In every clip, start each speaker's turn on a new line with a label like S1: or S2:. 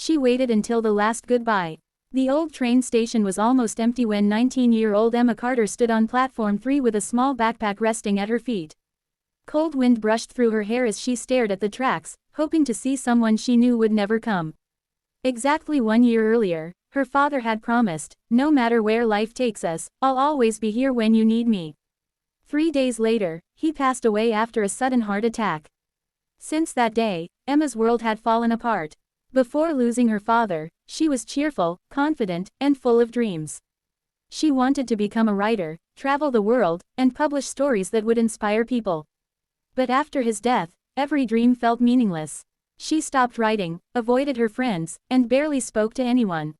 S1: She waited until the last goodbye. The old train station was almost empty when 19-year-old Emma Carter stood on platform 3 with a small backpack resting at her feet. Cold wind brushed through her hair as she stared at the tracks, hoping to see someone she knew would never come. Exactly 1 year earlier, her father had promised, "No matter where life takes us, I'll always be here when you need me." 3 days later, he passed away after a sudden heart attack. Since that day, Emma's world had fallen apart. Before losing her father, she was cheerful, confident, and full of dreams. She wanted to become a writer, travel the world, and publish stories that would inspire people. But after his death, every dream felt meaningless. She stopped writing, avoided her friends, and barely spoke to anyone.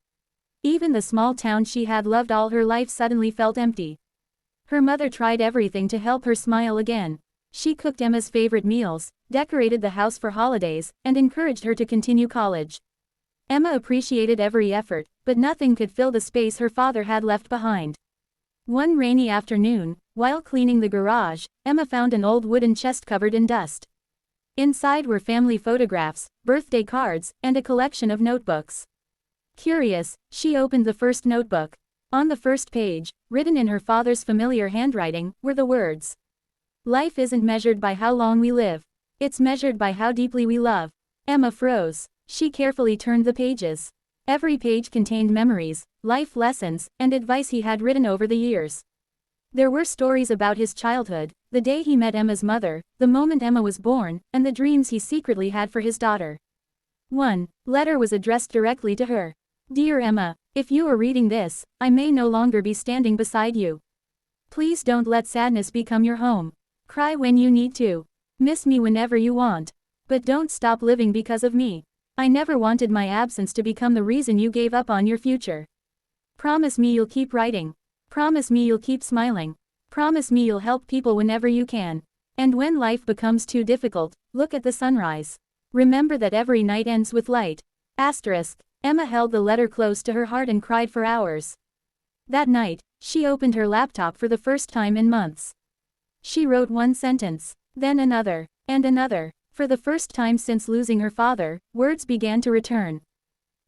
S1: Even the small town she had loved all her life suddenly felt empty. Her mother tried everything to help her smile again. She cooked Emma's favorite meals, decorated the house for holidays, and encouraged her to continue college. Emma appreciated every effort, but nothing could fill the space her father had left behind. One rainy afternoon, while cleaning the garage, Emma found an old wooden chest covered in dust. Inside were family photographs, birthday cards, and a collection of notebooks. Curious, she opened the first notebook. On the first page, written in her father's familiar handwriting, were the words, "Life isn't measured by how long we live. It's measured by how deeply we love." Emma froze. She carefully turned the pages. Every page contained memories, life lessons, and advice he had written over the years. There were stories about his childhood, the day he met Emma's mother, the moment Emma was born, and the dreams he secretly had for his daughter. One letter was addressed directly to her. "Dear Emma, if you are reading this, I may no longer be standing beside you. Please don't let sadness become your home. Cry when you need to. Miss me whenever you want. But don't stop living because of me. I never wanted my absence to become the reason you gave up on your future. Promise me you'll keep writing. Promise me you'll keep smiling. Promise me you'll help people whenever you can. And when life becomes too difficult, look at the sunrise. Remember that every night ends with light." Asterisk. Emma held the letter close to her heart and cried for hours. That night, she opened her laptop for the first time in months. She wrote one sentence, then another, and another. For the first time since losing her father, words began to return.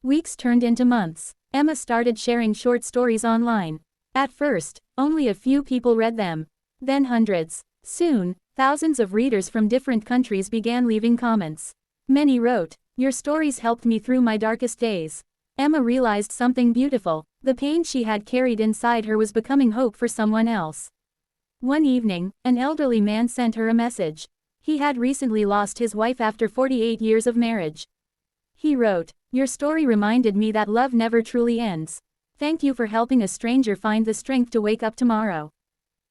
S1: Weeks turned into months. Emma started sharing short stories online. At first, only a few people read them. Then hundreds. Soon, thousands of readers from different countries began leaving comments. Many wrote, "Your stories helped me through my darkest days." Emma realized something beautiful. The pain she had carried inside her was becoming hope for someone else. One evening, an elderly man sent her a message. He had recently lost his wife after 48 years of marriage. He wrote, "Your story reminded me that love never truly ends. Thank you for helping a stranger find the strength to wake up tomorrow."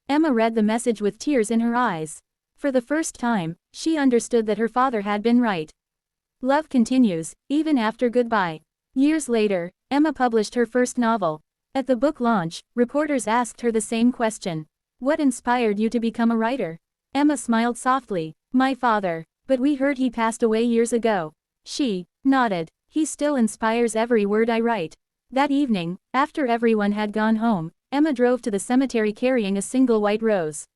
S1: Emma read the message with tears in her eyes. For the first time, she understood that her father had been right. Love continues, even after goodbye. Years later, Emma published her first novel. At the book launch, reporters asked her the same question. "What inspired you to become a writer?" Emma smiled softly. "My father. But we heard he passed away years ago." She nodded. "He still inspires every word I write." That evening, after everyone had gone home, Emma drove to the cemetery carrying a single white rose.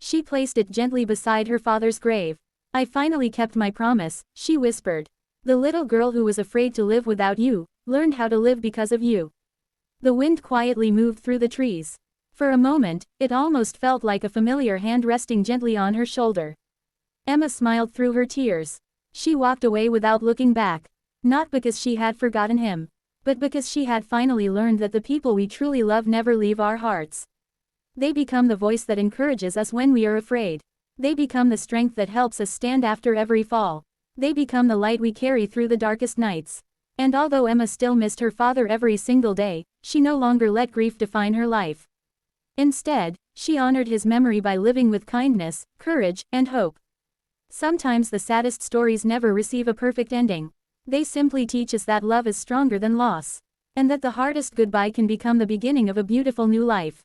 S1: She placed it gently beside her father's grave. "I finally kept my promise," she whispered. "The little girl who was afraid to live without you, learned how to live because of you." The wind quietly moved through the trees. For a moment, it almost felt like a familiar hand resting gently on her shoulder. Emma smiled through her tears. She walked away without looking back. Not because she had forgotten him, but because she had finally learned that the people we truly love never leave our hearts. They become the voice that encourages us when we are afraid. They become the strength that helps us stand after every fall. They become the light we carry through the darkest nights. And although Emma still missed her father every single day, she no longer let grief define her life. Instead, she honored his memory by living with kindness, courage, and hope. Sometimes the saddest stories never receive a perfect ending. They simply teach us that love is stronger than loss. And that the hardest goodbye can become the beginning of a beautiful new life.